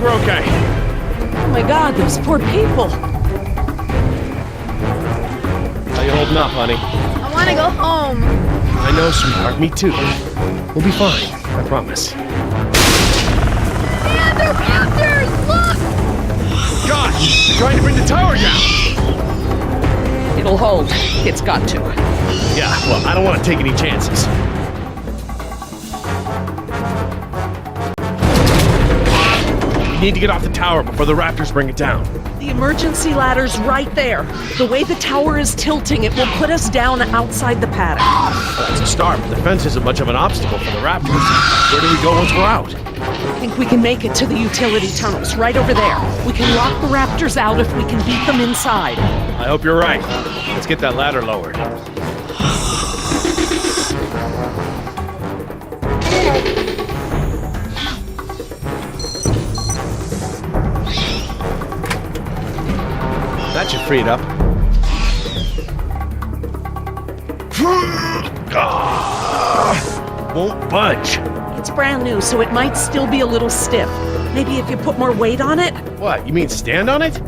we're okay. Oh my God, those poor people. How you holding up, honey? I want to go home. I know, sweetheart. Me too. We'll be fine. I promise. Man, they're raptors! Look! God! They're trying to bring the tower down! It'll hold. It's got to. Yeah, well, I don't want to take any chances. We need to get off the tower before the raptors bring it down. The emergency ladder's right there. The way the tower is tilting, it will put us down outside the paddock. Well, that's a start, but the fence isn't much of an obstacle for the raptors. Where do we go once we're out? I think we can make it to the utility tunnels, right over there. We can lock the raptors out if we can beat them inside. I hope you're right. Let's get that ladder lowered. That should free it up. Won't budge. It's brand new, so it might still be a little stiff. Maybe if you put more weight on it? What, you mean stand on it?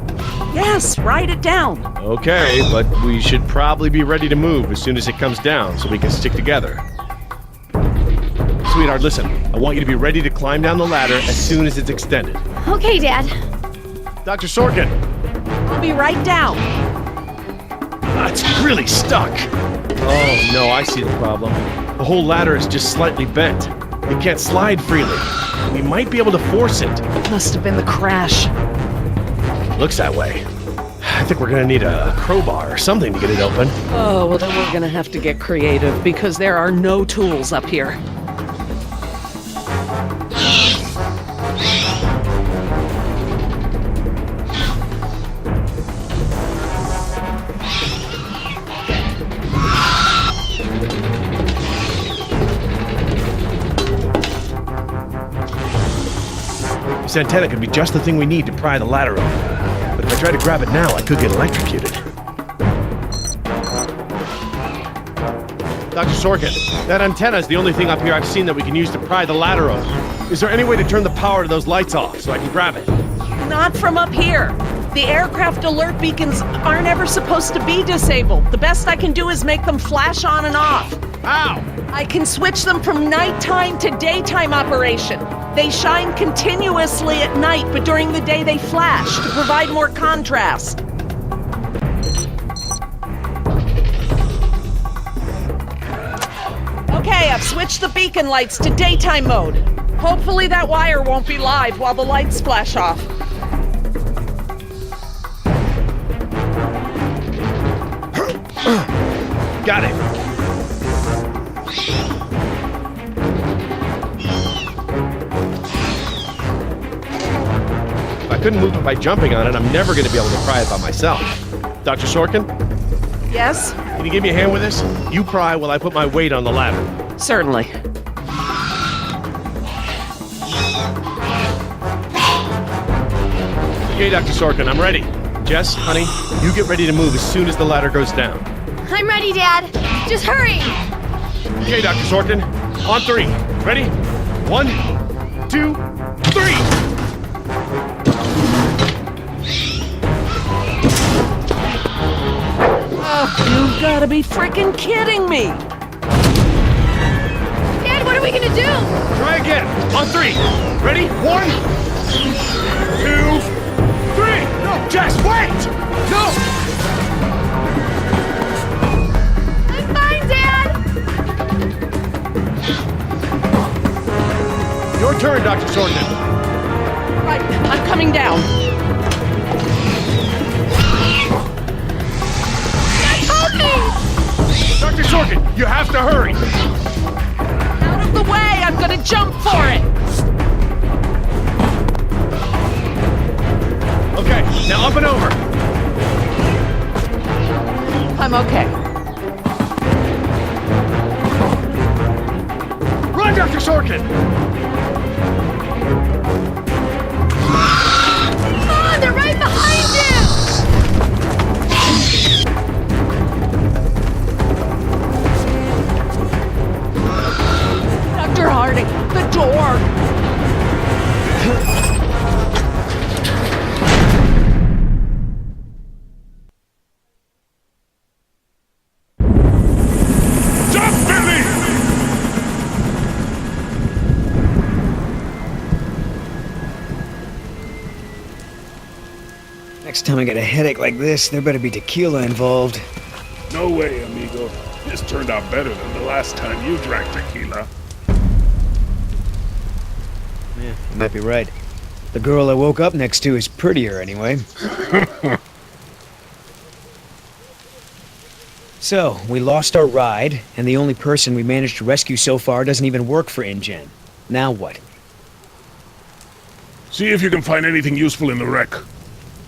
Yes, write it down. Okay, but we should probably be ready to move as soon as it comes down so we can stick together. Sweetheart, listen. I want you to be ready to climb down the ladder as soon as it's extended. Okay, Dad. Dr. Sorkin! I'll be right down. It's really stuck. Oh, no, I see the problem. The whole ladder is just slightly bent. It can't slide freely. We might be able to force it. Must have been the crash. Looks that way. I think we're gonna need a crowbar or something to get it open. Oh, well then we're gonna have to get creative because there are no tools up here. This antenna could be just the thing we need to pry the ladder open. But if I try to grab it now, I could get electrocuted. Dr. Sorkin, that antenna is the only thing up here I've seen that we can use to pry the ladder open. Is there any way to turn the power to those lights off so I can grab it? Not from up here. The aircraft alert beacons aren't ever supposed to be disabled. The best I can do is make them flash on and off. How? I can switch them from nighttime to daytime operation. They shine continuously at night, but during the day they flash to provide more contrast. Okay, I've switched the beacon lights to daytime mode. Hopefully that wire won't be live while the lights flash off. Got it. If I couldn't move it by jumping on it, I'm never going to be able to pry it by myself. Dr. Sorkin, Yes? can you give me a hand with this? You pry while I put my weight on the ladder. Certainly. Okay, Dr. Sorkin, I'm ready. Jess, honey, you get ready to move as soon as the ladder goes down. I'm ready, Dad. Just hurry. Okay, Dr. Sorkin, on three. Ready? 1, 2, 3! Oh, you've got to be freaking kidding me! Dad, what are we gonna do? Try again. On three. Ready? 1, 2, 3! No, Jess, wait! No! I'm fine, Dad. Your turn, Dr. Sorkin. Right, I'm coming down. Help me! Dr. Sorkin, you have to hurry. Out of the way! I'm gonna jump for it! Okay, now up and over. I'm okay. Run, Dr. Sorkin! Come on, they're right behind you! Dr. Harding, the door! Next time I get a headache like this, there better be tequila involved. No way, amigo. This turned out better than the last time you drank tequila. Yeah, you might be right. The girl I woke up next to is prettier anyway. So, we lost our ride, and the only person we managed to rescue so far doesn't even work for InGen. Now what? See if you can find anything useful in the wreck.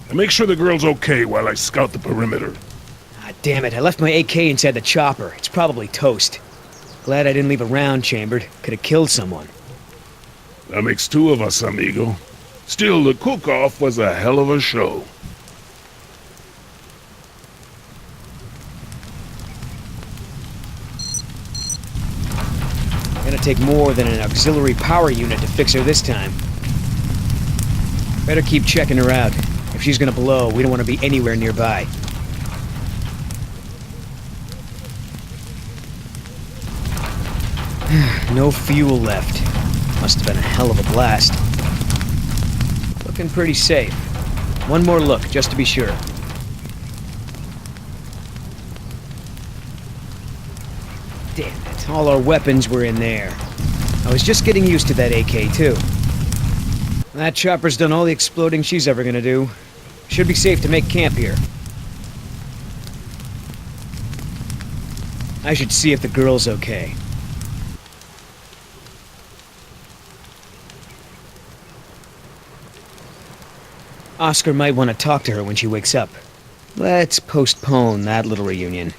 And make sure the girl's okay while I scout the perimeter. Ah, damn it, I left my AK inside the chopper. It's probably toast. Glad I didn't leave a round chambered. Could have killed someone. That makes two of us, amigo. Still, the cook-off was a hell of a show. Gonna take more than an auxiliary power unit to fix her this time. Better keep checking her out. If she's gonna blow, we don't want to be anywhere nearby. No fuel left. Must have been a hell of a blast. Looking pretty safe. One more look, just to be sure. Damn it, all our weapons were in there. I was just getting used to that AK, too. That chopper's done all the exploding she's ever gonna do. Should be safe to make camp here. I should see if the girl's okay. Oscar might want to talk to her when she wakes up. Let's postpone that little reunion.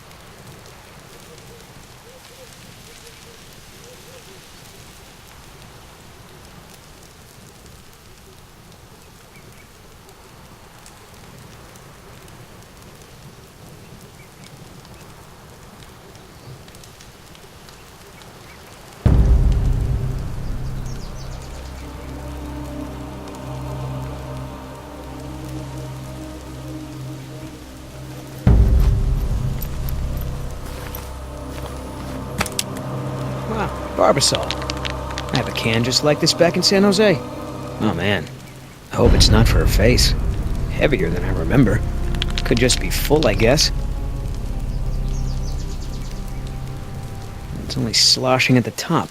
Barbasol. I have a can just like this back in San Jose. Oh man. I hope it's not for her face. Heavier than I remember. Could just be full, I guess. It's only sloshing at the top.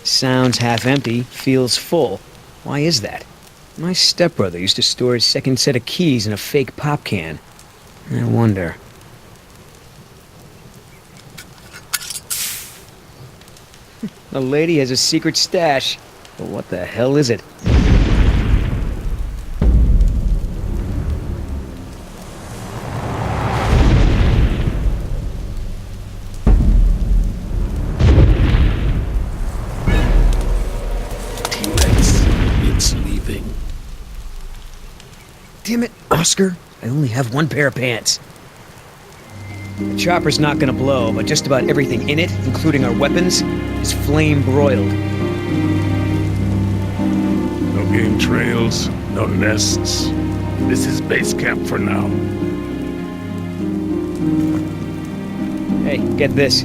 Sounds half empty, feels full. Why is that? My stepbrother used to store his second set of keys in a fake pop can. I wonder. The lady has a secret stash. But what the hell is it? T-Rex, it's leaving. Damn it, Oscar. I only have one pair of pants. The chopper's not gonna blow, but just about everything in it, including our weapons, is flame broiled. No game trails, no nests. This is base camp for now. Hey, get this.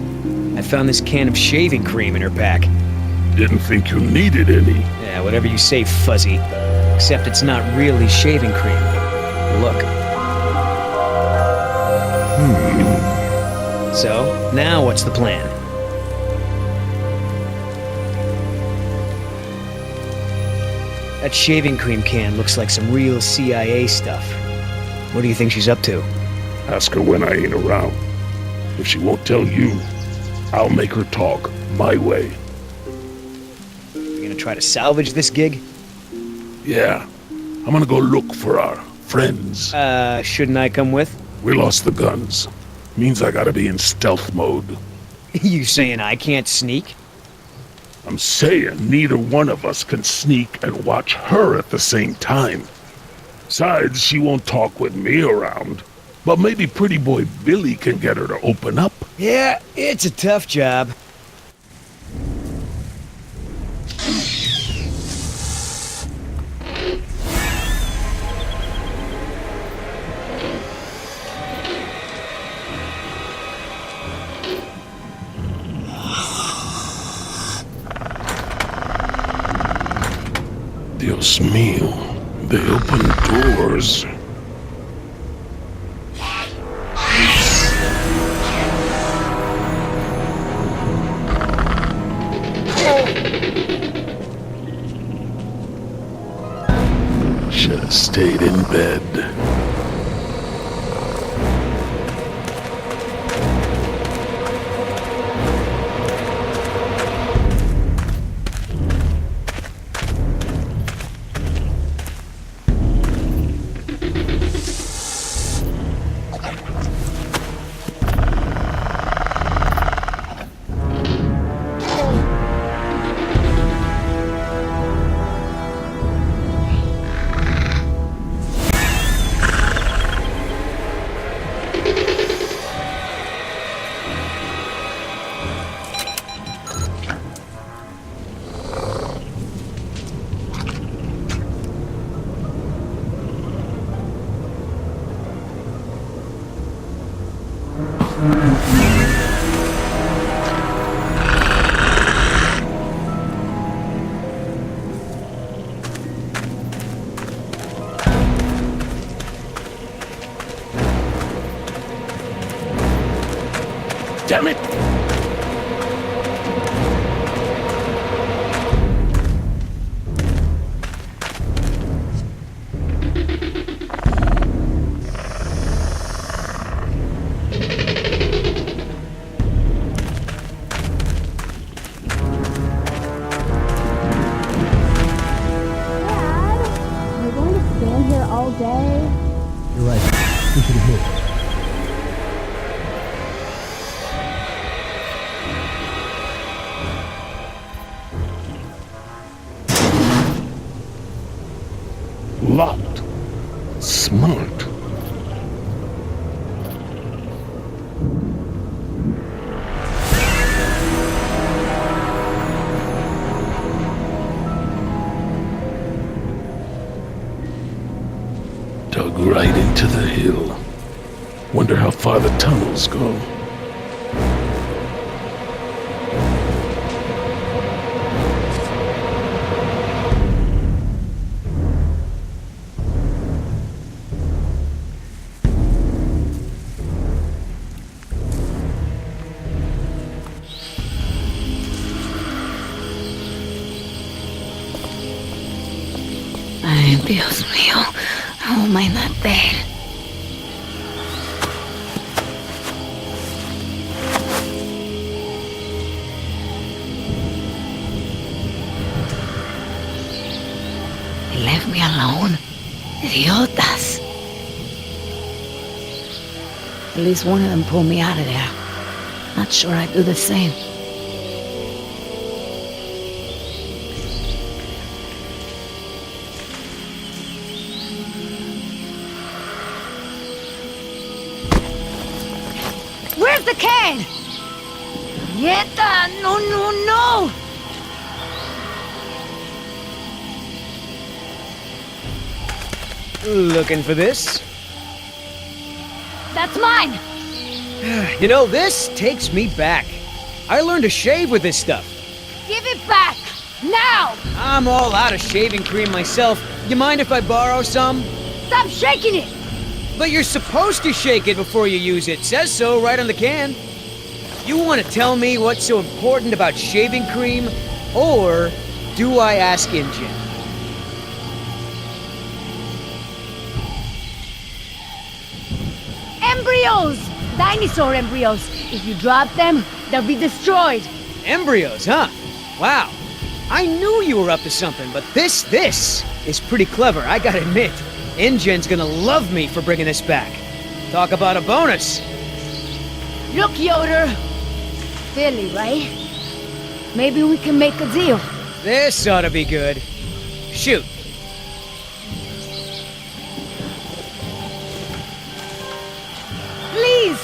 I found this can of shaving cream in her pack. Didn't think you needed any. Yeah, whatever you say, Fuzzy. Except it's not really shaving cream. Look. So, now what's the plan? That shaving cream can looks like some real CIA stuff. What do you think she's up to? Ask her when I ain't around. If she won't tell you, I'll make her talk my way. You gonna try to salvage this gig? Yeah, I'm gonna go look for our friends. Shouldn't I come with? We lost the guns. Means I gotta be in stealth mode. You saying I can't sneak? I'm saying neither one of us can sneak and watch her at the same time. Besides, she won't talk with me around. But maybe pretty boy Billy can get her to open up. Yeah, it's a tough job. Dios mío, they open doors. meditate in bed. Damn it! Dad, we're going to stand here all day. You're right. We should have moved. Locked. Smart. Dug right into the hill. Wonder how far the tunnels go. Ay, Dios mío, how am I not dead? They left me alone. Idiotas. At least one of them pulled me out of there. Not sure I'd do the same. Where's the can? Nieta, no, no, no! Looking for this? That's mine! You know, this takes me back. I learned to shave with this stuff. Give it back! Now! I'm all out of shaving cream myself. You mind if I borrow some? Stop shaking it! But you're supposed to shake it before you use it. Says so right on the can. You want to tell me what's so important about shaving cream? Or do I ask Injun? Embryos! Dinosaur embryos. If you drop them, they'll be destroyed. Embryos, huh? Wow. I knew you were up to something, but this is pretty clever, I gotta admit. Injun's gonna love me for bringing this back. Talk about a bonus. Look, Yoder. Philly, right? Maybe we can make a deal. This ought to be good. Shoot. Please!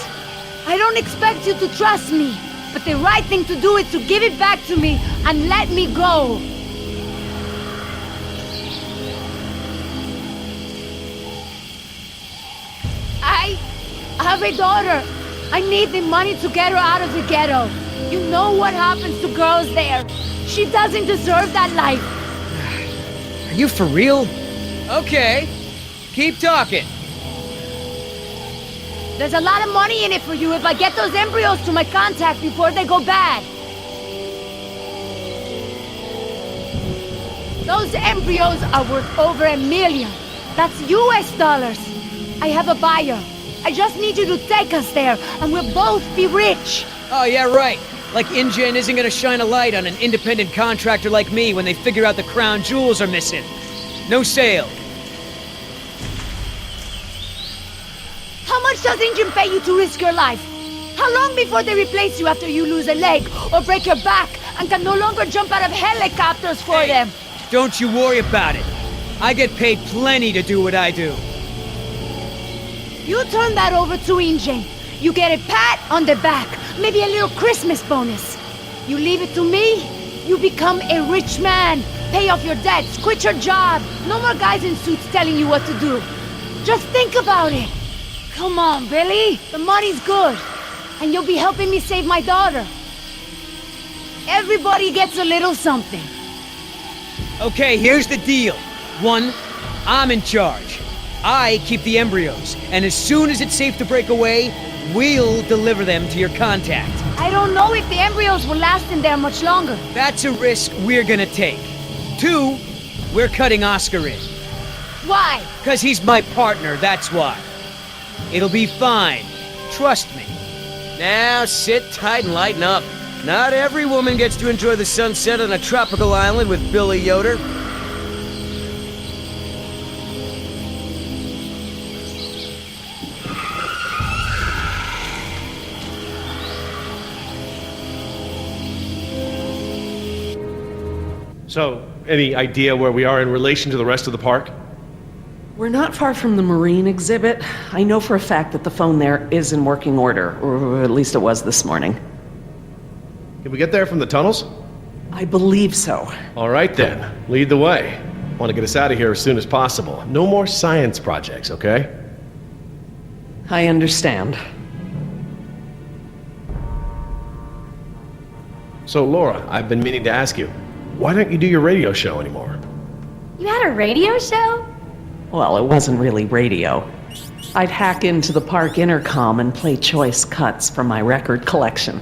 I don't expect you to trust me, but the right thing to do is to give it back to me and let me go. I have a daughter. I need the money to get her out of the ghetto. You know what happens to girls there. She doesn't deserve that life. Are you for real? Okay. Keep talking. There's a lot of money in it for you if I get those embryos to my contact before they go bad. Those embryos are worth over $1 million. That's US dollars. I have a buyer. I just need you to take us there, and we'll both be rich. Oh, yeah, right. Like InGen isn't gonna shine a light on an independent contractor like me when they figure out the crown jewels are missing. No sale. How much does InGen pay you to risk your life? How long before they replace you after you lose a leg or break your back and can no longer jump out of helicopters for them? Don't you worry about it. I get paid plenty to do what I do. You turn that over to InGen. You get a pat on the back, maybe a little Christmas bonus. You leave it to me, you become a rich man. Pay off your debts, quit your job. No more guys in suits telling you what to do. Just think about it. Come on, Billy. The money's good. And you'll be helping me save my daughter. Everybody gets a little something. Okay, here's the deal. 1, I'm in charge. I keep the embryos, and as soon as it's safe to break away, we'll deliver them to your contact. I don't know if the embryos will last in there much longer. That's a risk we're gonna take. 2, we're cutting Oscar in. Why? 'Cause he's my partner, that's why. It'll be fine. Trust me. Now sit tight and lighten up. Not every woman gets to enjoy the sunset on a tropical island with Billy Yoder. So, any idea where we are in relation to the rest of the park? We're not far from the marine exhibit. I know for a fact that the phone there is in working order, or at least it was this morning. Can we get there from the tunnels? I believe so. All right then, lead the way. Want to get us out of here as soon as possible. No more science projects, okay? I understand. So Laura, I've been meaning to ask you, why don't you do your radio show anymore? You had a radio show? Well, it wasn't really radio. I'd hack into the park intercom and play choice cuts from my record collection.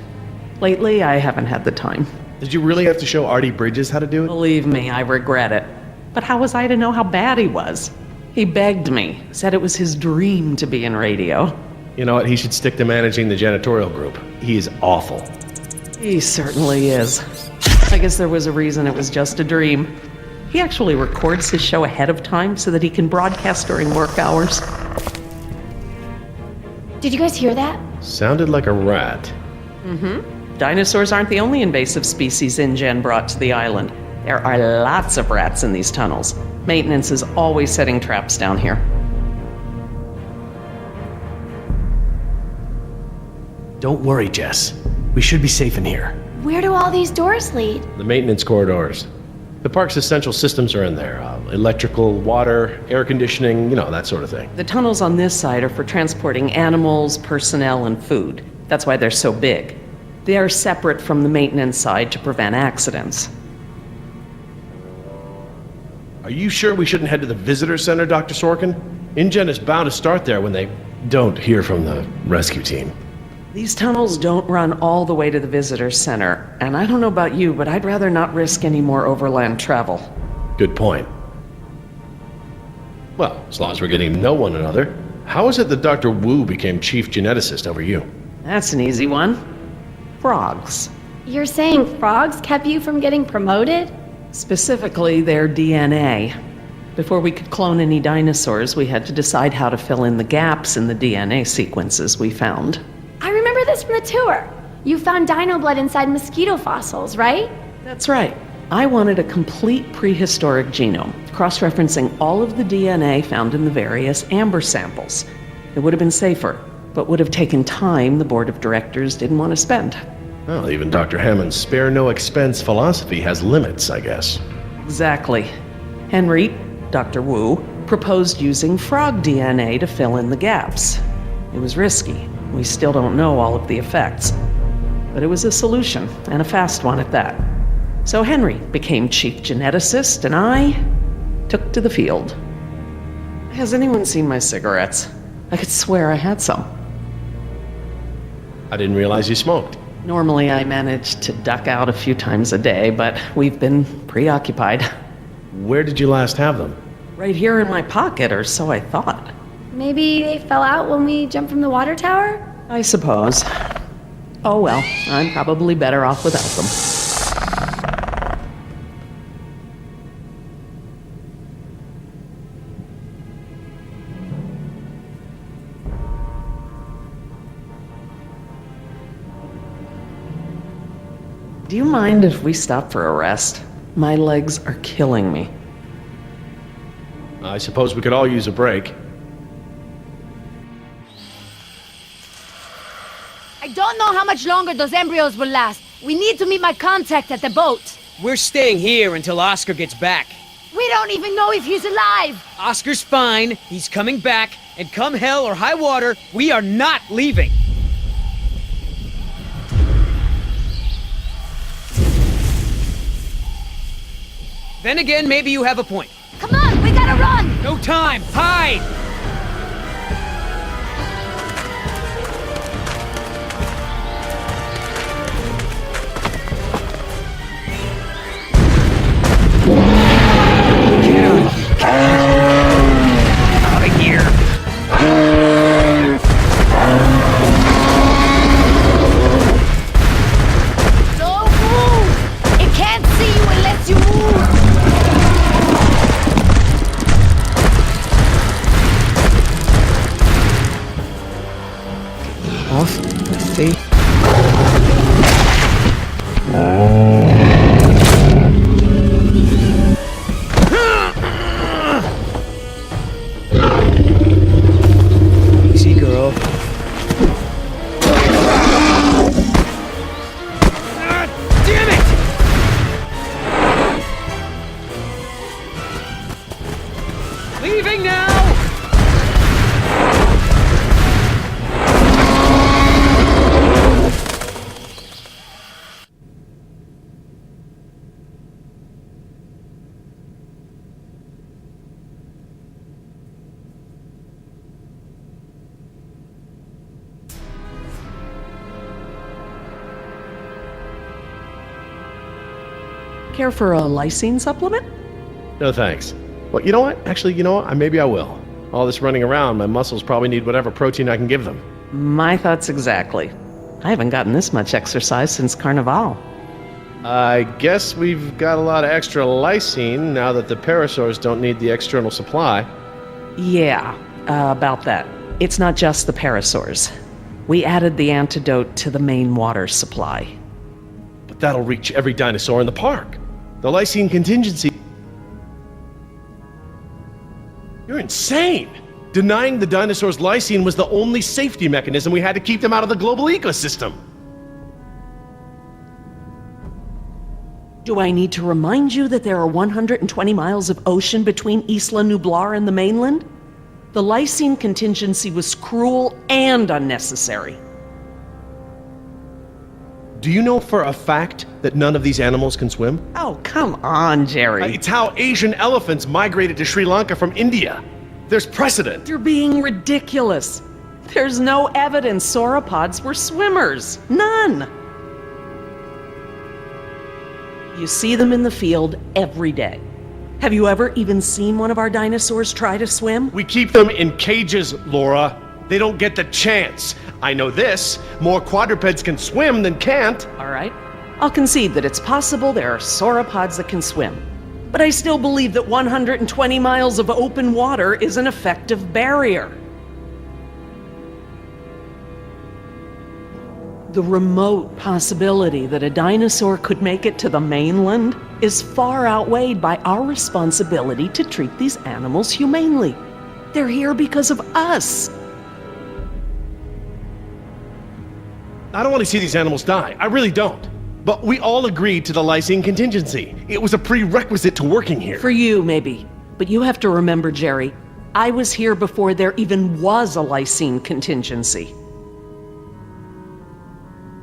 Lately, I haven't had the time. Did you really have to show Artie Bridges how to do it? Believe me, I regret it. But how was I to know how bad he was? He begged me, said it was his dream to be in radio. You know what, he should stick to managing the janitorial group. He is awful. He certainly is. I guess there was a reason it was just a dream. He actually records his show ahead of time so that he can broadcast during work hours. Did you guys hear that? Sounded like a rat. Dinosaurs aren't the only invasive species InGen brought to the island. There are lots of rats in these tunnels. Maintenance is always setting traps down here. Don't worry, Jess. We should be safe in here. Where do all these doors lead? The maintenance corridors. The park's essential systems are in there. Electrical, water, air conditioning, you know, that sort of thing. The tunnels on this side are for transporting animals, personnel, and food. That's why they're so big. They are separate from the maintenance side to prevent accidents. Are you sure we shouldn't head to the visitor center, Dr. Sorkin? InGen is bound to start there when they don't hear from the rescue team. These tunnels don't run all the way to the visitor center, and I don't know about you, but I'd rather not risk any more overland travel. Good point. Well, as long as we're getting to know one another, how is it that Dr. Wu became chief geneticist over you? That's an easy one. Frogs. You're saying frogs kept you from getting promoted? Specifically, their DNA. Before we could clone any dinosaurs, we had to decide how to fill in the gaps in the DNA sequences we found. I remember this from the tour. You found dino blood inside mosquito fossils, right? That's right. I wanted a complete prehistoric genome, cross-referencing all of the DNA found in the various amber samples. It would have been safer, but would have taken time the board of directors didn't want to spend. Well, even Dr. Hammond's spare no expense philosophy has limits, I guess. Exactly. Henry, Dr. Wu, proposed using frog DNA to fill in the gaps. It was risky. We still don't know all of the effects. But it was a solution, and a fast one at that. So Henry became chief geneticist, and I took to the field. Has anyone seen my cigarettes? I could swear I had some. I didn't realize you smoked. Normally I manage to duck out a few times a day, but we've been preoccupied. Where did you last have them? Right here in my pocket, or so I thought. Maybe they fell out when we jumped from the water tower? I suppose. Oh well, I'm probably better off without them. Do you mind if we stop for a rest? My legs are killing me. I suppose we could all use a break. I don't know how much longer those embryos will last. We need to meet my contact at the boat. We're staying here until Oscar gets back. We don't even know if he's alive. Oscar's fine, he's coming back, and come hell or high water, we are not leaving. Then again, maybe you have a point. Come on, we gotta run! No time! Hide! Out of here! Don't move! It can't see you unless you move! Off the face. Easy, girl. Damn it! Leaving now! Care for a lysine supplement? No thanks. Well, you know what? Actually, maybe I will. All this running around, my muscles probably need whatever protein I can give them. My thoughts exactly. I haven't gotten this much exercise since Carnival. I guess we've got a lot of extra lysine now that the parasaurs don't need the external supply. Yeah, about that. It's not just the parasaurs. We added the antidote to the main water supply. But that'll reach every dinosaur in the park. The lysine contingency... You're insane! Denying the dinosaurs lysine was the only safety mechanism we had to keep them out of the global ecosystem. Do I need to remind you that there are 120 miles of ocean between Isla Nublar and the mainland? The lysine contingency was cruel and unnecessary. Do you know for a fact that none of these animals can swim? Oh, come on, Jerry. It's how Asian elephants migrated to Sri Lanka from India. There's precedent. You're being ridiculous. There's no evidence sauropods were swimmers. None. You see them in the field every day. Have you ever even seen one of our dinosaurs try to swim? We keep them in cages, Laura. They don't get the chance. I know this. More quadrupeds can swim than can't. All right. I'll concede that it's possible there are sauropods that can swim. But I still believe that 120 miles of open water is an effective barrier. The remote possibility that a dinosaur could make it to the mainland is far outweighed by our responsibility to treat these animals humanely. They're here because of us. I don't want to see these animals die. I really don't. But we all agreed to the lysine contingency. It was a prerequisite to working here. For you, maybe. But you have to remember, Jerry, I was here before there even was a lysine contingency.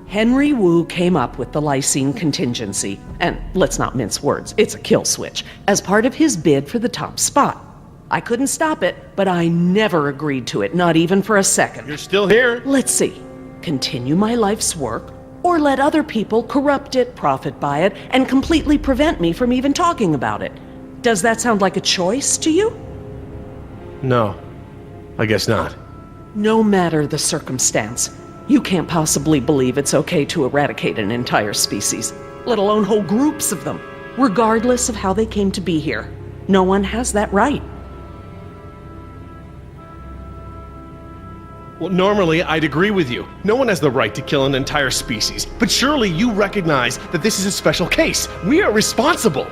Henry Wu came up with the lysine contingency, and let's not mince words, it's a kill switch, as part of his bid for the top spot. I couldn't stop it, but I never agreed to it, not even for a second. You're still here. Let's see. Continue my life's work, or let other people corrupt it, profit by it, and completely prevent me from even talking about it. Does that sound like a choice to you? No, I guess not. No matter the circumstance, you can't possibly believe it's okay to eradicate an entire species, let alone whole groups of them, regardless of how they came to be here. No one has that right. Well, normally I'd agree with you. No one has the right to kill an entire species. But surely you recognize that this is a special case. We are responsible.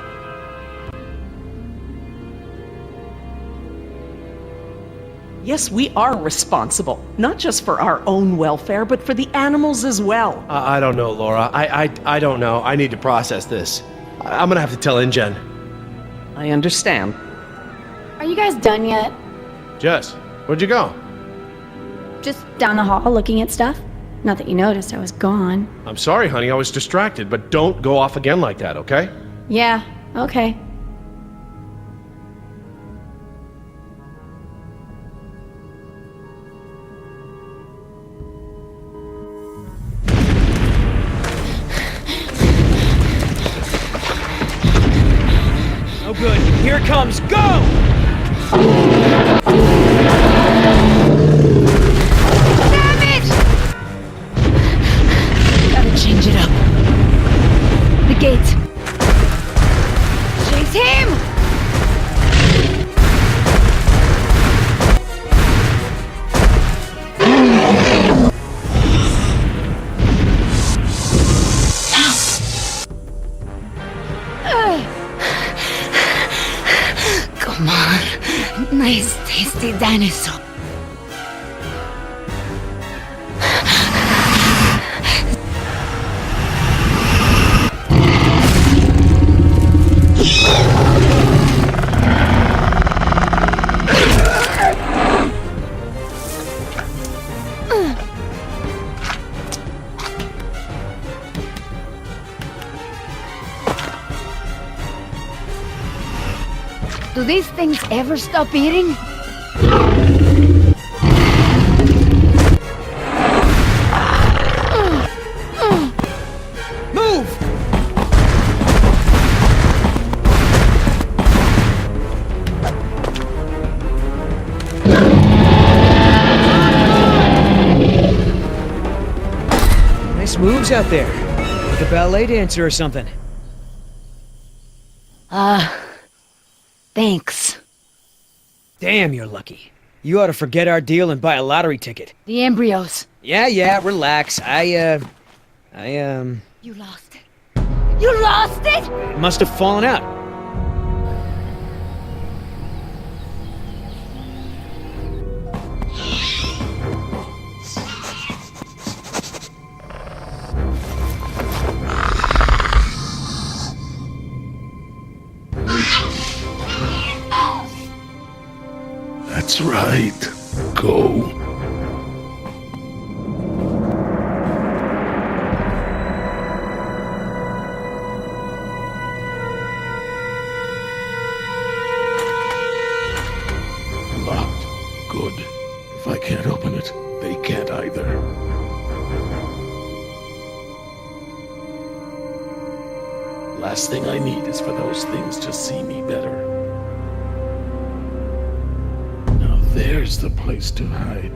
Yes, we are responsible, not just for our own welfare, but for the animals as well. I don't know, Laura. I don't know. I need to process this. I'm gonna have to tell InGen. I understand. Are you guys done yet? Jess, where'd you go? Just down the hall looking at stuff? Not that you noticed I was gone. I'm sorry, honey. I was distracted, but don't go off again like that, okay? Yeah, okay. Oh good, here it comes, go! Damn it! Gotta change it up. The gate. Chase him! Come on. Nice, tasty dinosaur. Do these things ever stop eating? Move! Nice moves out there. Like a ballet dancer or something. Thanks. Damn, you're lucky. You ought to forget our deal and buy a lottery ticket. The embryos. Yeah, relax. You lost it. You lost it? It must have fallen out. That's right. Go. Locked. Good. If I can't open it, they can't either. Last thing I need is for those things to see me better. Now there's the place to hide.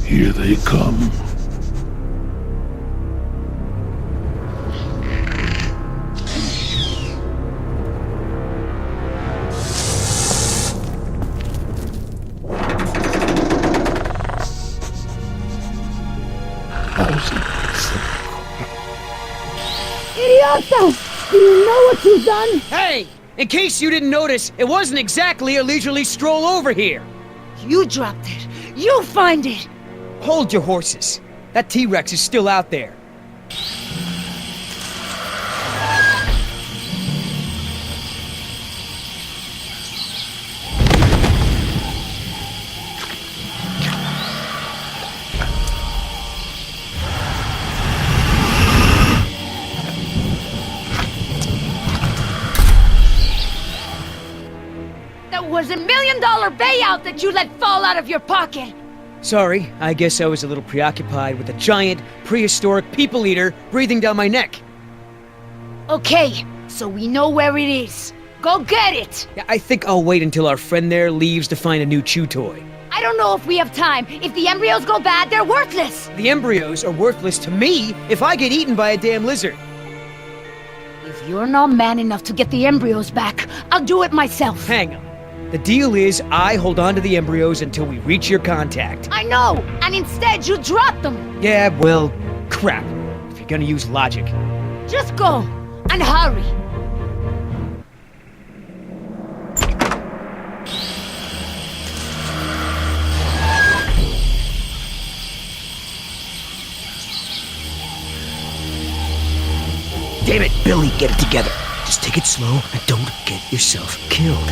Here they come. Idiota! Do you know what you've done? Hey! In case you didn't notice, it wasn't exactly a leisurely stroll over here. You dropped it. You find it. Hold your horses. That T-Rex is still out there. was $1 million payout that you let fall out of your pocket. Sorry, I guess I was a little preoccupied with a giant, prehistoric people eater breathing down my neck. Okay, so we know where it is. Go get it! Yeah, I think I'll wait until our friend there leaves to find a new chew toy. I don't know if we have time. If the embryos go bad, they're worthless! The embryos are worthless to me if I get eaten by a damn lizard. If you're not man enough to get the embryos back, I'll do it myself. Hang on. The deal is I hold on to the embryos until we reach your contact. I know, and instead you drop them. Yeah, well, crap. If you're gonna use logic. Just go, and hurry. Damn it, Billy, get it together. Just take it slow and don't get yourself killed.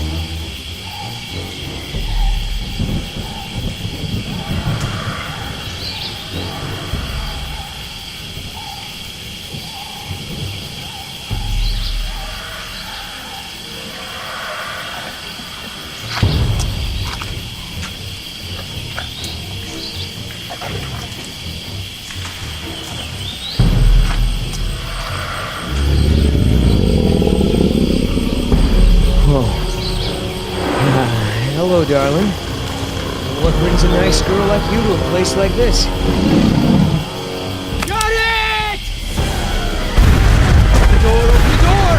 Hello, darling. What brings a nice girl like you to a place like this? Got it! Open the door, open the door!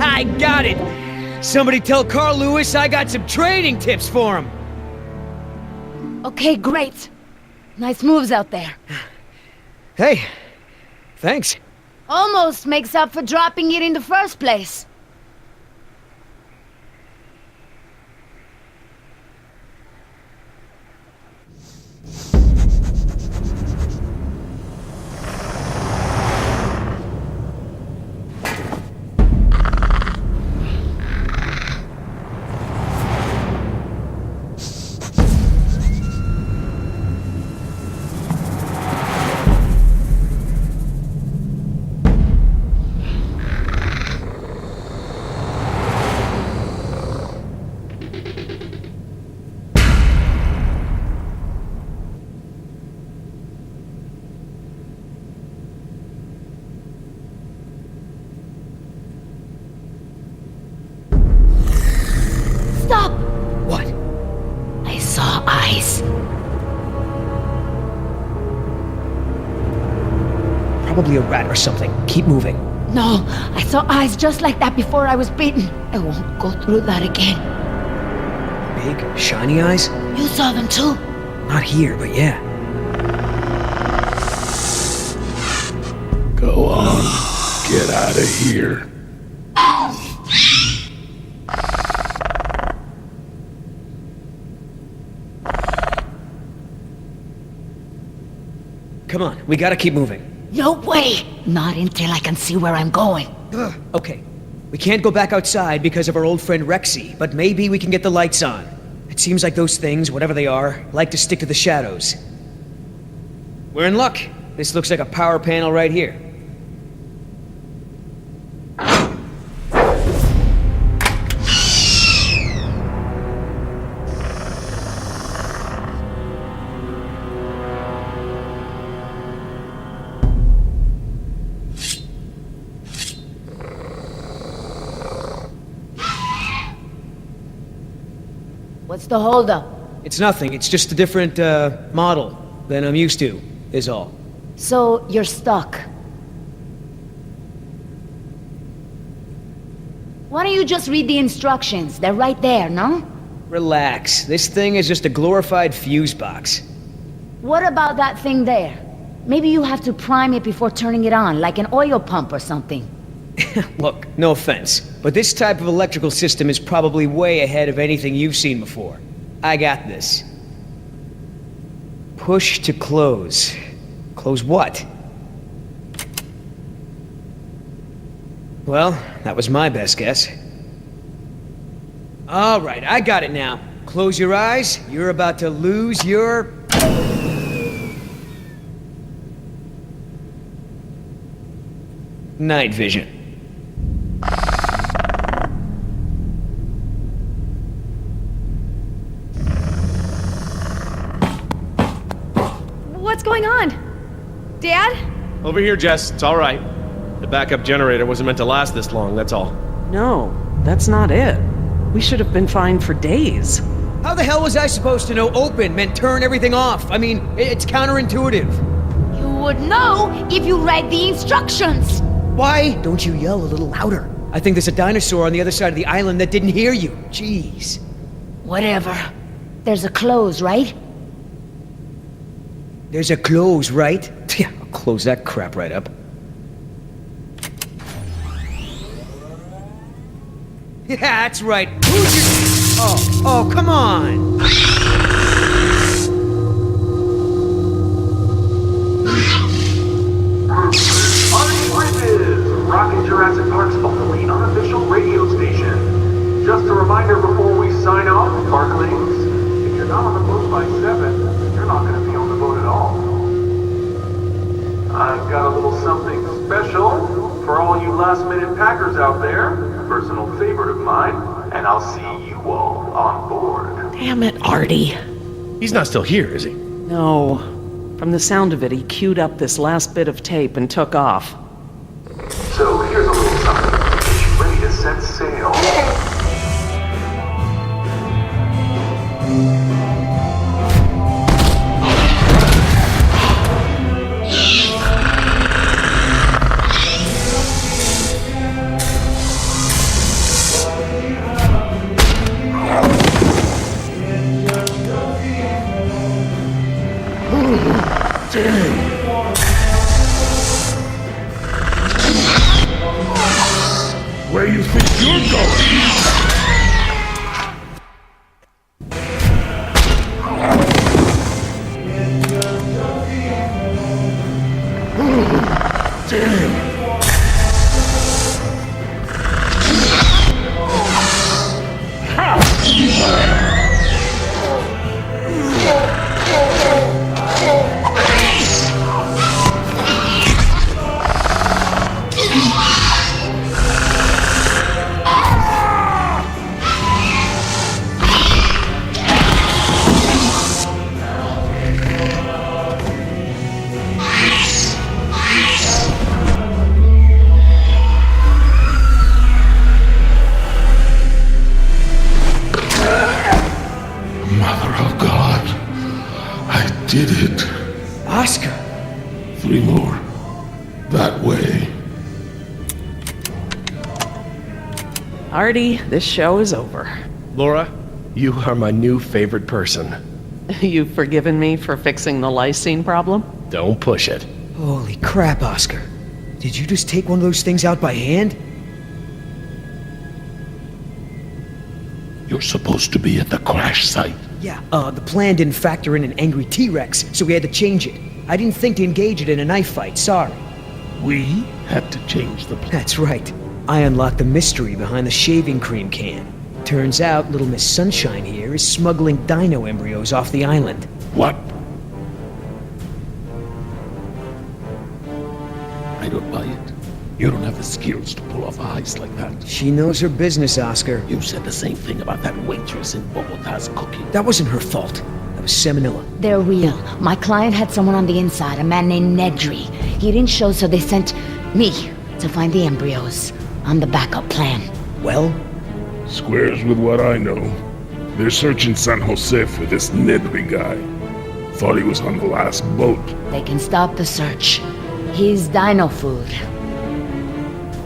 I got it! Somebody tell Carl Lewis I got some training tips for him! Okay, great. Nice moves out there. Hey, thanks. Almost makes up for dropping it in the first place. Stop! What? I saw eyes. Probably a rat or something. Keep moving. No, I saw eyes just like that before I was bitten. I won't go through that again. Big, shiny eyes? You saw them too? Not here, but yeah. Go on. Get out of here. Come on, we gotta keep moving. No way! Not until I can see where I'm going. Okay, we can't go back outside because of our old friend Rexy, but maybe we can get the lights on. It seems like those things, whatever they are, like to stick to the shadows. We're in luck. This looks like a power panel right here. What's the holdup? It's nothing, it's just a different, model than I'm used to, is all. So, you're stuck. Why don't you just read the instructions? They're right there, no? Relax, this thing is just a glorified fuse box. What about that thing there? Maybe you have to prime it before turning it on, like an oil pump or something. Look, no offense, but this type of electrical system is probably way ahead of anything you've seen before. I got this. Push to close. Close what? Well, that was my best guess. All right, I got it now. close your eyes. You're about to lose your... night vision. What's going on? Dad? Over here, Jess. It's all right. The backup generator wasn't meant to last this long, that's all. No, that's not it. We should have been fine for days. How the hell was I supposed to know open meant turn everything off? I mean, it's counterintuitive. You would know if you read the instructions. Why don't you yell a little louder? I think there's a dinosaur on the other side of the island that didn't hear you. Jeez. Whatever. There's a close, right? There's a close, right? Yeah, I'll close that crap right up. Yeah, that's right. Who's your... Oh, come on. Rockin' Jurassic Park's only unofficial radio station. Just a reminder before we sign off, Parklings, if you're not on the boat by 7, you're not going to be on the boat at all. I've got a little something special for all you last-minute packers out there. Personal favorite of mine, and I'll see you all on board. Damn it, Artie. He's not still here, is he? No. From the sound of it, he queued up this last bit of tape and took off. So here's a little something. Get you ready to set sail. Where you think you're going? Did it. Oscar! 3 more. That way. Artie, this show is over. Laura, you are my new favorite person. You've forgiven me for fixing the lysine problem? Don't push it. Holy crap, Oscar. Did you just take one of those things out by hand? You're supposed to be at the crash site. Yeah, the plan didn't factor in an angry T-Rex, so we had to change it. I didn't think to engage it in a knife fight, sorry. We had to change the plan. That's right. I unlocked the mystery behind the shaving cream can. Turns out Little Miss Sunshine here is smuggling dino embryos off the island. What? I don't buy it. You don't have the skills to pull off a heist like that. She knows her business, Oscar. You said the same thing about that waitress in Bogota's cooking. That wasn't her fault. That was Salmonella. They're real. My client had someone on the inside, a man named Nedry. He didn't show, so they sent me to find the embryos. I'm the backup plan. Well? Squares with what I know. They're searching San Jose for this Nedry guy. Thought he was on the last boat. They can stop the search. He's dino food.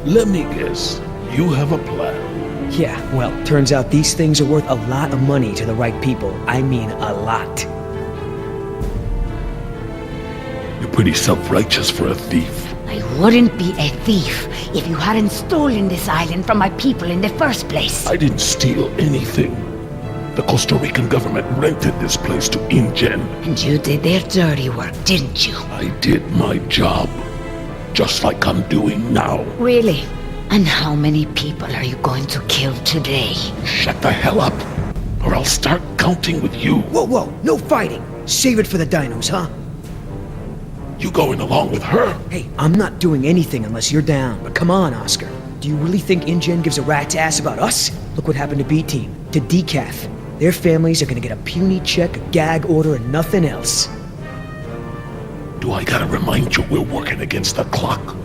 Let me guess. You have a plan. Yeah, well, turns out these things are worth a lot of money to the right people. I mean, a lot. You're pretty self-righteous for a thief. I wouldn't be a thief if you hadn't stolen this island from my people in the first place. I didn't steal anything. The Costa Rican government rented this place to InGen. And you did their dirty work, didn't you? I did my job. Just like I'm doing now. Really? And how many people are you going to kill today? Shut the hell up. or I'll start counting with you. Whoa, no fighting. Save it for the dinos, huh? You going along with her? Hey, I'm not doing anything unless you're down. But come on, Oscar. Do you really think InGen gives a rat's ass about us? Look what happened to B-Team, to Decaf. Their families are gonna get a puny check, a gag order, and nothing else. Do I gotta remind you we're working against the clock?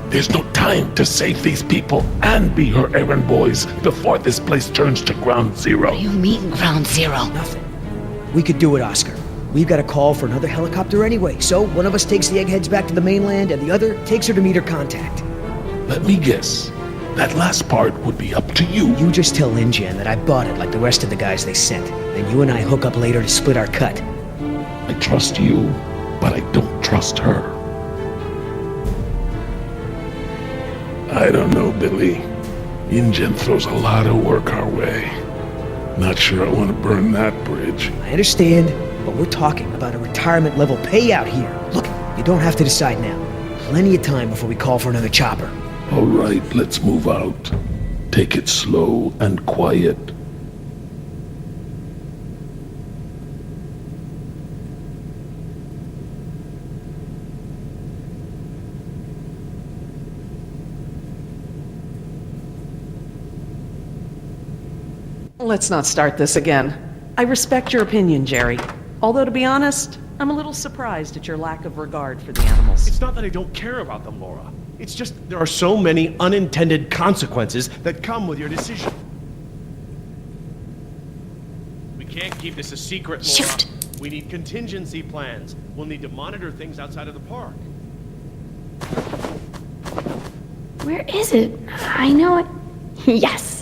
There's no time to save these people and be her errand boys before this place turns to ground zero. You mean ground zero? Nothing. We could do it, Oscar. We've got a call for another helicopter anyway, so one of us takes the eggheads back to the mainland and the other takes her to meet her contact. Let me guess. That last part would be up to you. You just tell InGen that I bought it like the rest of the guys they sent. Then you and I hook up later to split our cut. I trust you, but I don't trust her. I don't know, Billy. InGen throws a lot of work our way. Not sure I want to burn that bridge. I understand, but we're talking about a retirement-level payout here. Look, you don't have to decide now. Plenty of time before we call for another chopper. All right, let's move out. Take it slow and quiet. Let's not start this again. I respect your opinion, Jerry. Although, to be honest, I'm a little surprised at your lack of regard for the animals. It's not that I don't care about them, Laura. It's just there are so many unintended consequences that come with your decision. We can't keep this a secret, Laura. Shoot. We need contingency plans. We'll need to monitor things outside of the park. Where is it? I know it. Yes.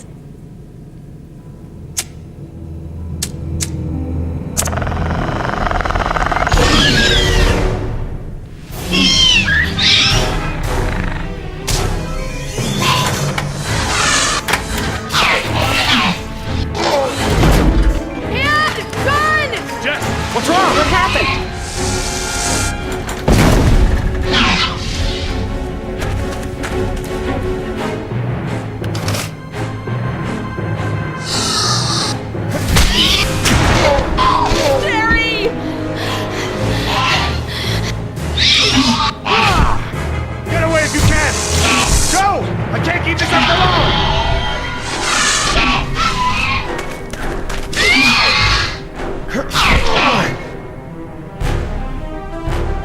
What's wrong? What happened? Jerry! Get away if you can! Go! I can't keep this up for long!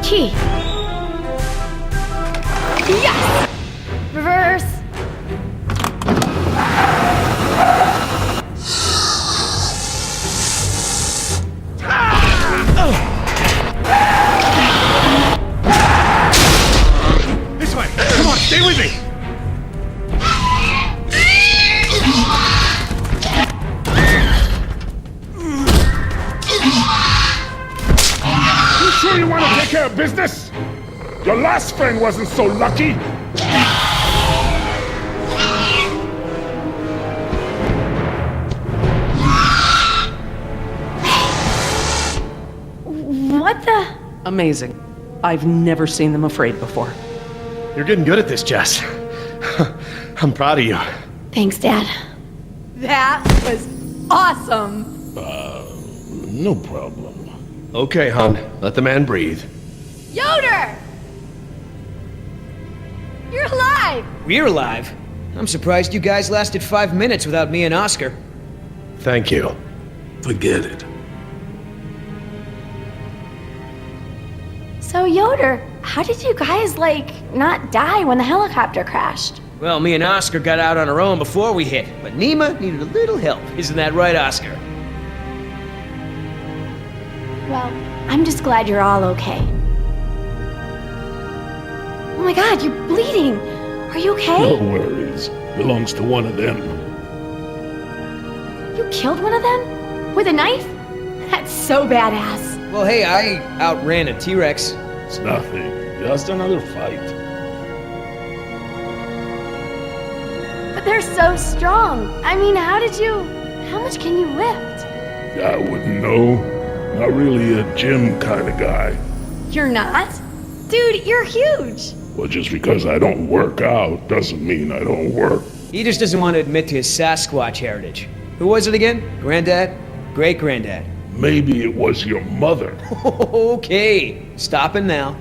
Key. Yes! Reverse. This way! Come on, stay with me! You sure you want to take care of business? Your last friend wasn't so lucky. What the? Amazing. I've never seen them afraid before. You're getting good at this, Jess. I'm proud of you. Thanks, Dad. That was awesome. No problem. Okay, hon. Let the man breathe. Yoder! You're alive! We're alive. I'm surprised you guys lasted 5 minutes without me and Oscar. Thank you. Forget it. So, Yoder, how did you guys, not die when the helicopter crashed? Well, me and Oscar got out on our own before we hit, but Nima needed a little help. Isn't that right, Oscar? Well, I'm just glad you're all okay. Oh my god, you're bleeding! Are you okay? No worries. Belongs to one of them. You killed one of them? With a knife? That's so badass. Well, hey, I outran a T-Rex. It's nothing. Just another fight. But they're so strong. I mean, how much can you lift? I wouldn't know. Not really a gym kind of guy. You're not? Dude, you're huge. Well, just because I don't work out doesn't mean I don't work. He just doesn't want to admit to his Sasquatch heritage. Who was it again? Granddad? Great-granddad? Maybe it was your mother. Okay, stopping now.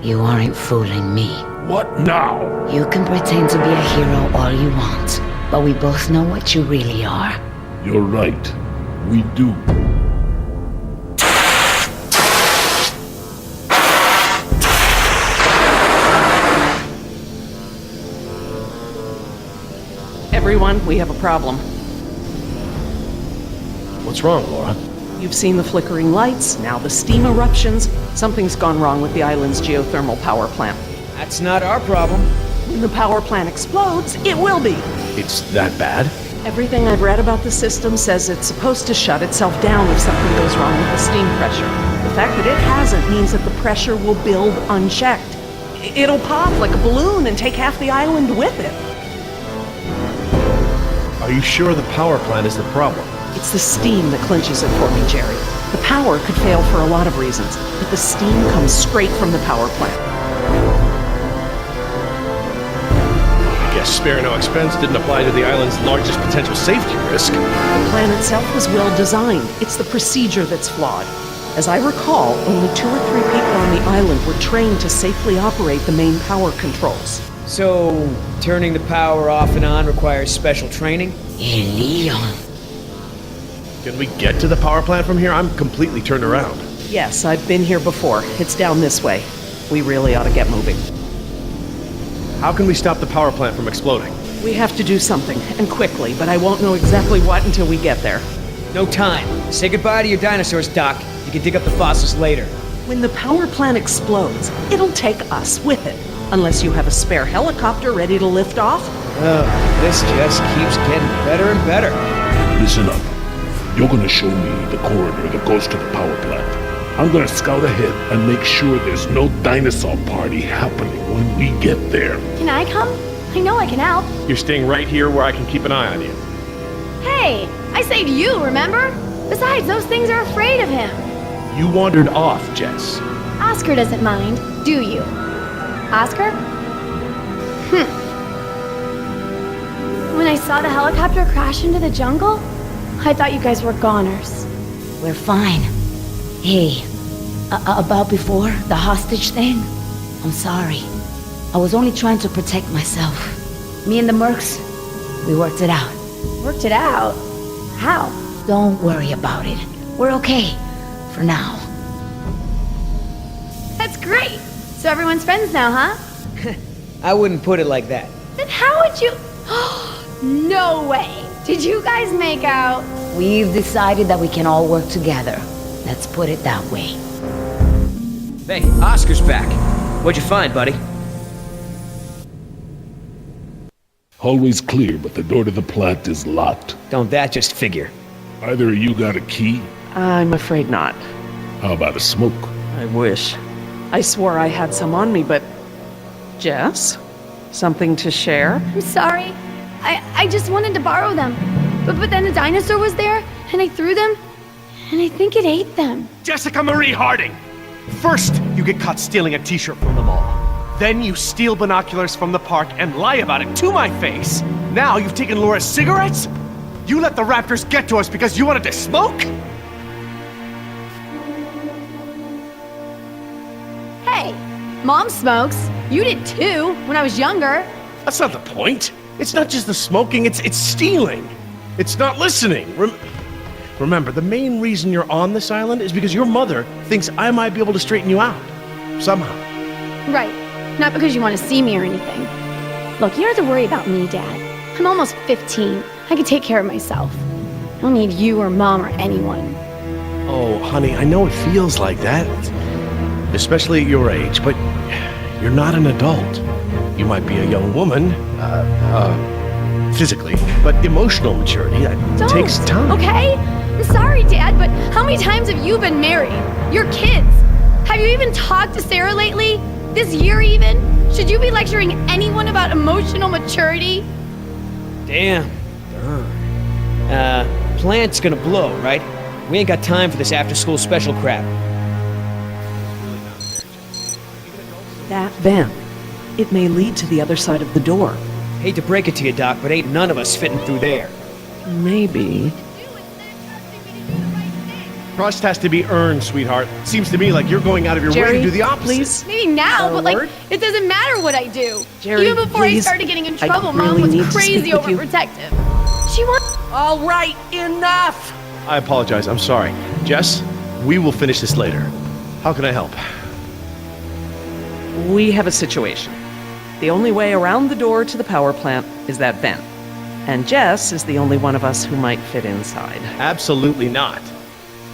You aren't fooling me. What now? You can pretend to be a hero all you want, but we both know what you really are. You're right. We do. Everyone, we have a problem. What's wrong, Laura? You've seen the flickering lights, now the steam eruptions. Something's gone wrong with the island's geothermal power plant. That's not our problem. When the power plant explodes, it will be. It's that bad? Everything I've read about the system says it's supposed to shut itself down if something goes wrong with the steam pressure. The fact that it hasn't means that the pressure will build unchecked. It'll pop like a balloon and take half the island with it. Are you sure the power plant is the problem? It's the steam that clinches it for me, Jerry. The power could fail for a lot of reasons, but the steam comes straight from the power plant. I guess spare no expense didn't apply to the island's largest potential safety risk. The plan itself was well designed. It's the procedure that's flawed. As I recall, only 2 or 3 people on the island were trained to safely operate the main power controls. So, turning the power off and on requires special training? Leon. Can we get to the power plant from here? I'm completely turned around. Yes, I've been here before. It's down this way. We really ought to get moving. How can we stop the power plant from exploding? We have to do something, and quickly, but I won't know exactly what until we get there. No time. Say goodbye to your dinosaurs, Doc. You can dig up the fossils later. When the power plant explodes, it'll take us with it. Unless you have a spare helicopter ready to lift off. This just keeps getting better and better. Listen up. You're gonna show me the corridor that goes to the power plant. I'm gonna scout ahead and make sure there's no dinosaur party happening when we get there. Can I come? I know I can help. You're staying right here where I can keep an eye on you. Hey, I saved you, remember? Besides, those things are afraid of him. You wandered off, Jess. Oscar doesn't mind, do you? Oscar? When I saw the helicopter crash into the jungle, I thought you guys were goners. We're fine. Hey, about before, the hostage thing? I'm sorry. I was only trying to protect myself. Me and the mercs, we worked it out. Worked it out? How? Don't worry about it. We're okay. For now. That's great! So everyone's friends now, huh? I wouldn't put it like that. Then how would you... No way! Did you guys make out? We've decided that we can all work together. Let's put it that way. Hey, Oscar's back. What'd you find, buddy? Always clear, but the door to the plant is locked. Don't that just figure? Either of you got a key? I'm afraid not. How about a smoke? I wish. I swore I had some on me, but... Jess? Something to share? I'm sorry. I just wanted to borrow them. But then a dinosaur was there, and I threw them, and I think it ate them. Jessica Marie Harding! First, you get caught stealing a t-shirt from the mall. Then you steal binoculars from the park and lie about it to my face. Now you've taken Laura's cigarettes? You let the raptors get to us because you wanted to smoke? Hey, Mom smokes. You did too, when I was younger. That's not the point. It's not just the smoking, it's stealing. It's not listening. Remember, the main reason you're on this island is because your mother thinks I might be able to straighten you out. Somehow. Right. Not because you want to see me or anything. Look, you don't have to worry about me, Dad. I'm almost 15. I can take care of myself. I don't need you or Mom or anyone. Oh, honey, I know it feels like that. Especially at your age, but you're not an adult. You might be a young woman, physically, but emotional maturity, takes time. Okay? I'm sorry, Dad, but how many times have you been married? Your kids? Have you even talked to Sarah lately? This year even? Should you be lecturing anyone about emotional maturity? Damn. Plant's gonna blow, right? We ain't got time for this after-school special crap. That vent. It may lead to the other side of the door. Hate to break it to you, Doc, but ain't none of us fitting through there. Maybe. Trust has to be earned, sweetheart. Seems to me like you're going out of your way Jerry, to do the opposite. please. Maybe now, A but like, word? it doesn't matter what I do. Jerry, Even before please. I started getting in I trouble, really Mom need was to crazy speak with you. overprotective. She wants. All right, enough! I apologize. I'm sorry. Jess, we will finish this later. How can I help? We have a situation. The only way around the door to the power plant is that vent. And Jess is the only one of us who might fit inside. Absolutely not.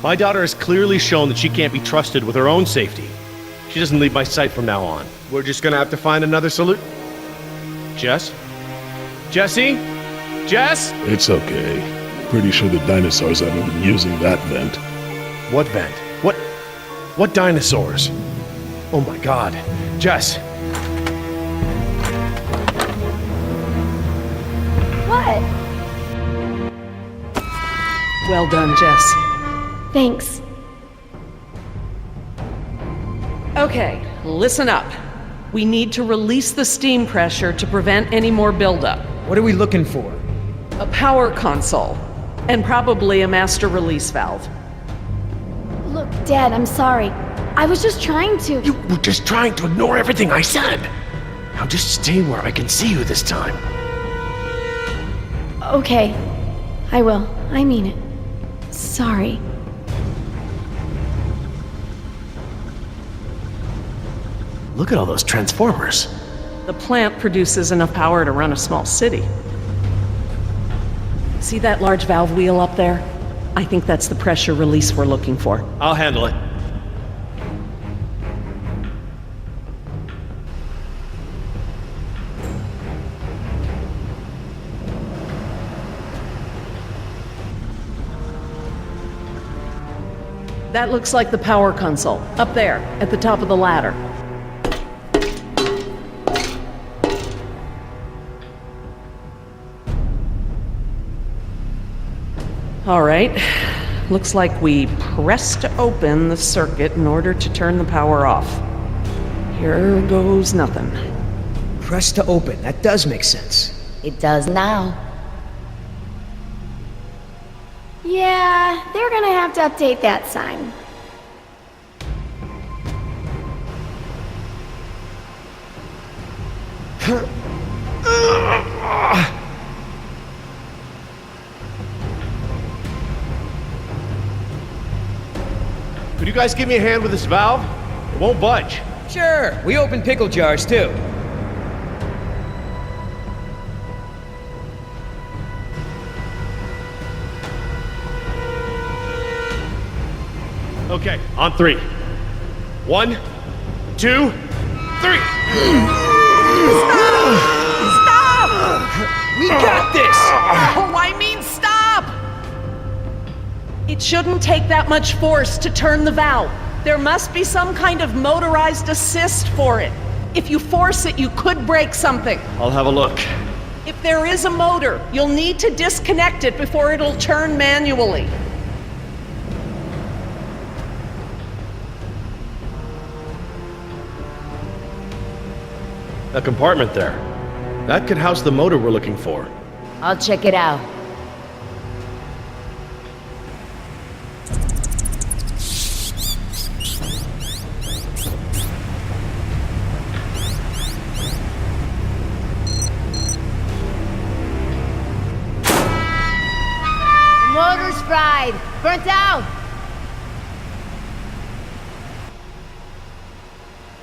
My daughter has clearly shown that she can't be trusted with her own safety. She doesn't leave my sight from now on. We're just gonna have to find another solution. Jess? Jessie? Jess? It's okay. Pretty sure the dinosaurs haven't been using that vent. What vent? What dinosaurs? Oh my god. Jess, What? Well done, Jess. Thanks. Okay, listen up. We need to release the steam pressure to prevent any more buildup. What are we looking for? A power console, and probably a master release valve. Look, Dad, I'm sorry. I was just trying to. you were just trying to ignore everything I said. Now just stay where I can see you this time. Okay. I will. I mean it. Sorry. Look at all those transformers. The plant produces enough power to run a small city. See that large valve wheel up there? I think that's the pressure release we're looking for. I'll handle it. That looks like the power console, up there, at the top of the ladder. All right, looks like we pressed to open the circuit in order to turn the power off. Here goes nothing. Press to open. That does make sense. It does now. Yeah, they're gonna have to update that sign. Could you guys give me a hand with this valve? It won't budge. Sure, we open pickle jars too. Okay, on three. 1, 2, 3. We got this! Oh, I mean, stop! It shouldn't take that much force to turn the valve. There must be some kind of motorized assist for it. If you force it, you could break something. I'll have a look. If there is a motor, you'll need to disconnect it before it'll turn manually. A compartment there. That could house the motor we're looking for. I'll check it out. The motor's fried. Burnt out.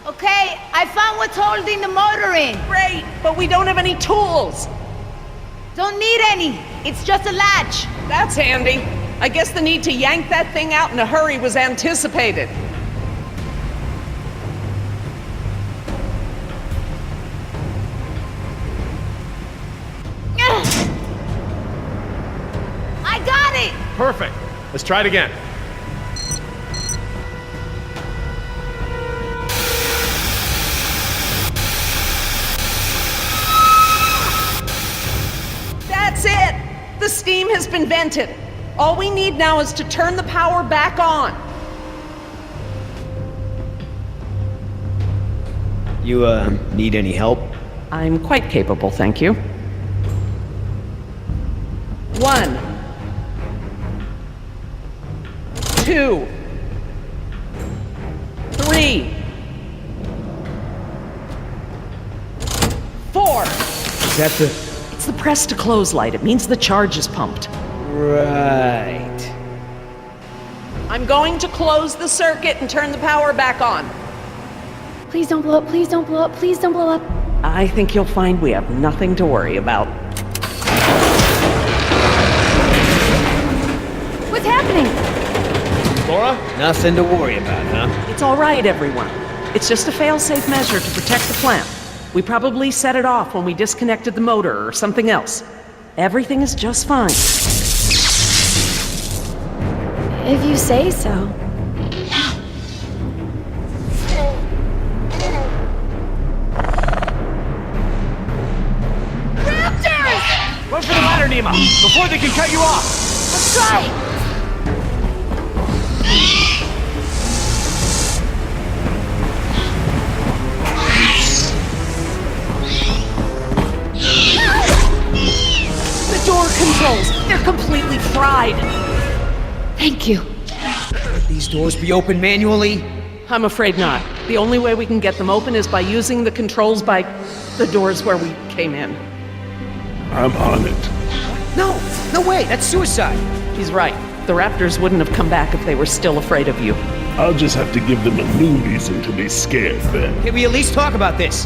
Okay, I found what's holding the motor in. Great, but we don't have any tools. Don't need any. It's just a latch. That's handy. I guess the need to yank that thing out in a hurry was anticipated. I got it. Perfect. Let's try it again. That's it! The steam has been vented. All we need now is to turn the power back on. You, need any help? I'm quite capable, thank you. 1, 2, 3, 4. Is that the... It's the press to close light. It means the charge is pumped. Right. I'm going to close the circuit and turn the power back on. Please don't blow up, please don't blow up, please don't blow up. I think you'll find we have nothing to worry about. What's happening? Laura? Nothing to worry about, huh? It's all right, everyone. It's just a fail-safe measure to protect the plant. We probably set it off when we disconnected the motor or something else. Everything is just fine. If you say so. Raptors! Run for the ladder, Nima, before they can cut you off! Let's try! The door controls, they're completely fried. Thank you. These doors be open manually? I'm afraid not. The only way we can get them open is by using the controls by the doors where we came in. I'm on it. No way, that's suicide. He's right. The Raptors wouldn't have come back if they were still afraid of you. I'll just have to give them a new reason to be scared then. Can we at least talk about this?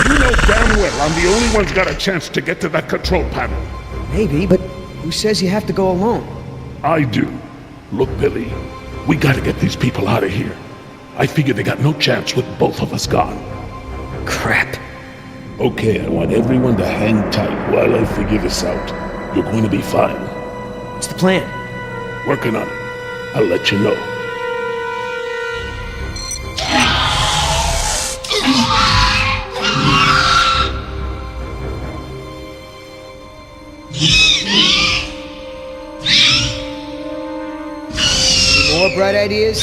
You know damn well I'm the only one's got a chance to get to that control panel. Maybe, but who says you have to go alone? I do. Look, Billy, we gotta get these people out of here. I figure they got no chance with both of us gone. Crap. Okay, I want everyone to hang tight while I figure this out. You're going to be fine. What's the plan? Working on it. I'll let you know. More bright ideas?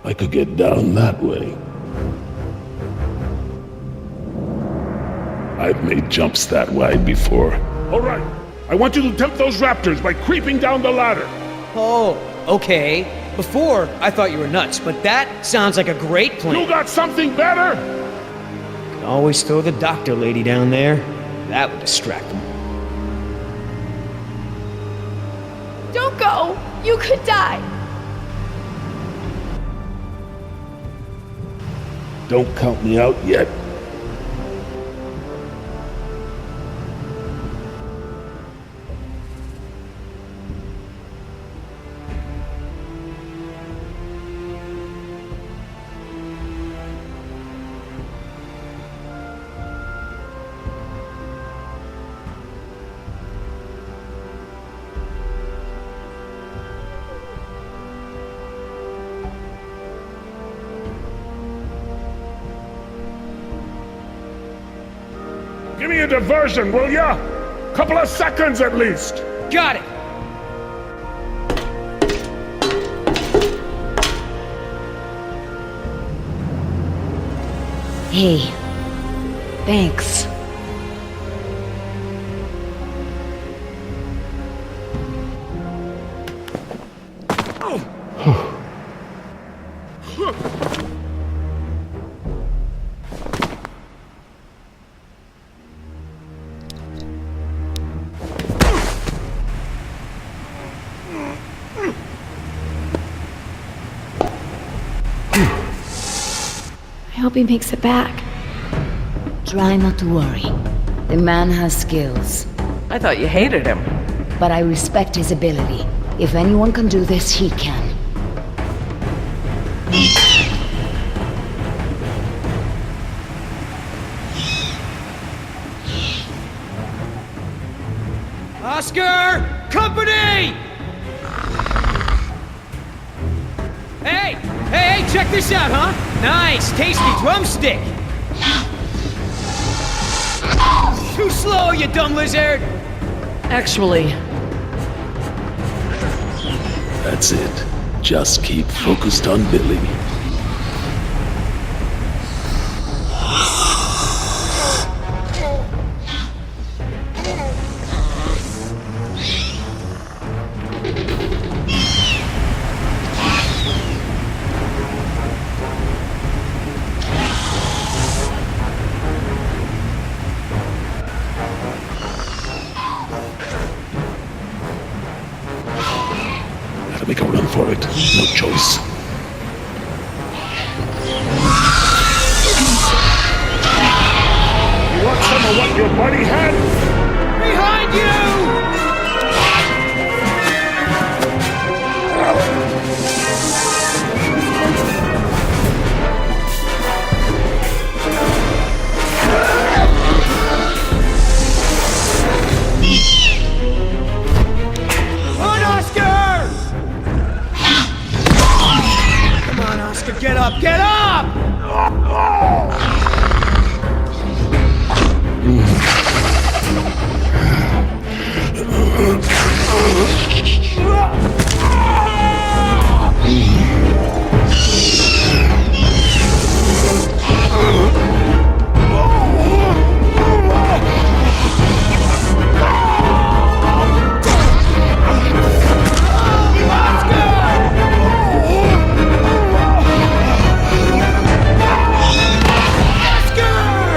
I could get down that way. I've made jumps that wide before. All right, I want you to tempt those raptors by creeping down the ladder. Oh, okay. Before, I thought you were nuts, but that sounds like a great plan. You got something better? Could always throw the doctor lady down there. That would distract them. Don't go! You could die! Don't count me out yet. Give me a diversion, will ya? Couple of seconds at least. Got it! Hey, thanks. I hope he makes it back. Try not to worry. The man has skills, I thought you hated him. but I respect his ability. If anyone can do this, he can. Oscar! Company! Hey, check this out, huh? Nice, tasty drumstick! Too slow, you dumb lizard! Actually, That's it. Just keep focused on Billy. Gotta make a run for it. No choice. You want some of what your buddy had? Behind you! Run, Oscar! Come on, Oscar, get up, get up!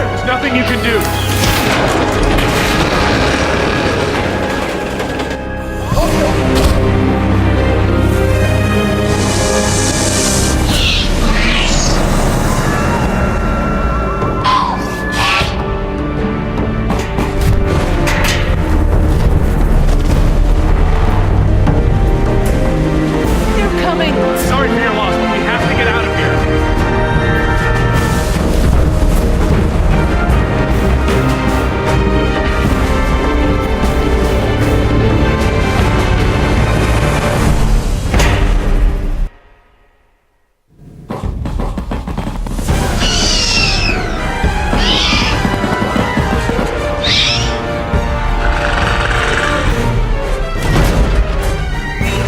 There's nothing you can do. They're coming! Sorry for your loss, but we have to get out of here.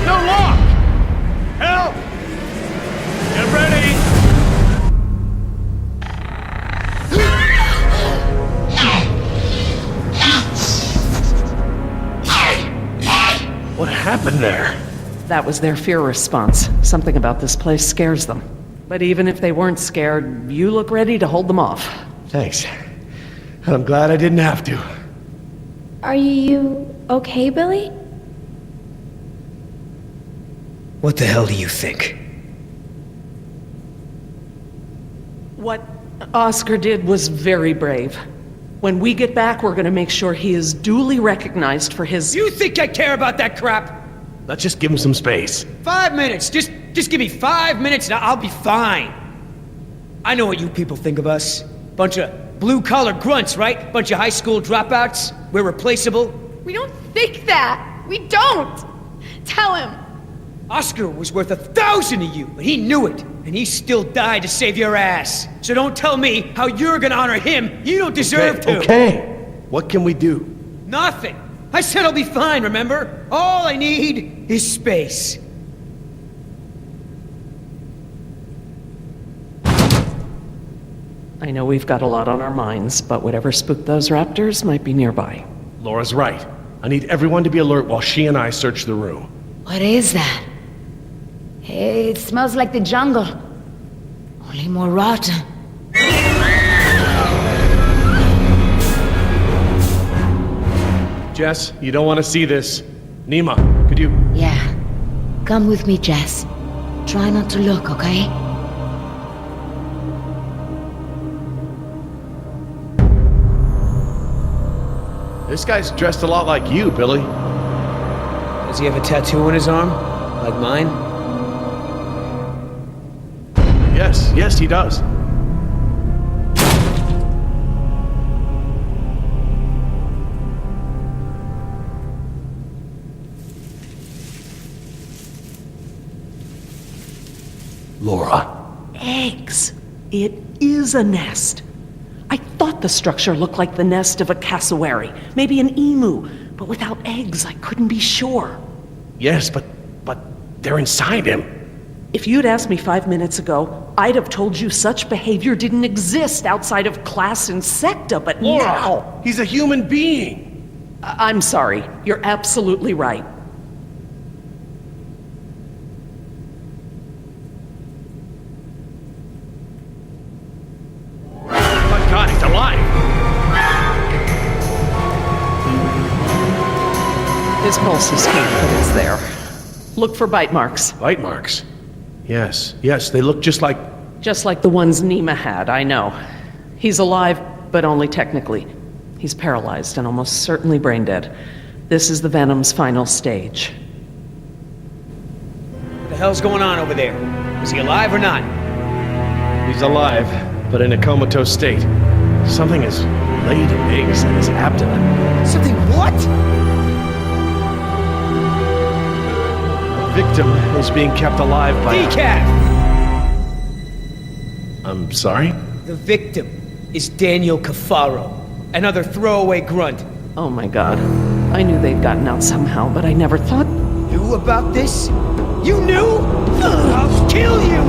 No lock! Help! Get ready! What happened there? That was their fear response. Something about this place scares them. But even if they weren't scared, you look ready to hold them off. Thanks. And I'm glad I didn't have to. Are you okay, Billy? What the hell do you think? What Oscar did was very brave. When we get back, we're gonna make sure he is duly recognized for his... You think I care about that crap? Let's just give him some space. 5 minutes. Just give me 5 minutes and I'll be fine. I know what you people think of us. Bunch of blue-collar grunts, right? Bunch of high school dropouts. We're replaceable. We don't think that. We don't. Tell him. Oscar was worth 1,000 of you, but he knew it. And he still died to save your ass. So don't tell me how you're gonna honor him. You don't deserve to. Okay. What can we do? Nothing. I said I'll be fine, remember? All I need is space. I know we've got a lot on our minds, but whatever spooked those raptors might be nearby. Laura's right. I need everyone to be alert while she and I search the room. What is that? It smells like the jungle. Only more rotten. Jess, you don't want to see this. Nima, could you... Yeah. Come with me, Jess. Try not to look, okay? This guy's dressed a lot like you, Billy. Does he have a tattoo on his arm? Like mine? Yes, he does. Laura. Eggs. It is a nest. I thought the structure looked like the nest of a cassowary, maybe an emu, but without eggs, I couldn't be sure. Yes, but They're inside him. If you'd asked me 5 minutes ago, I'd have told you such behavior didn't exist outside of class insecta, but now... He's a human being. I'm sorry. You're absolutely right. My God, he's alive. His pulse is faint, but it's there. Look for bite marks. Bite marks. Yes, they look just like... Just like the ones Nima had, I know. He's alive, but only technically. He's paralyzed and almost certainly brain dead. This is the Venom's final stage. What the hell's going on over there? Is he alive or not? He's alive, but in a comatose state. Something has laid eggs in his abdomen. Something what? The victim is being kept alive by... Decaf! I'm sorry? The victim is Daniel Cafaro, another throwaway grunt. Oh my God. I knew they'd gotten out somehow, but I never thought... Knew about this? You knew? I'll kill you!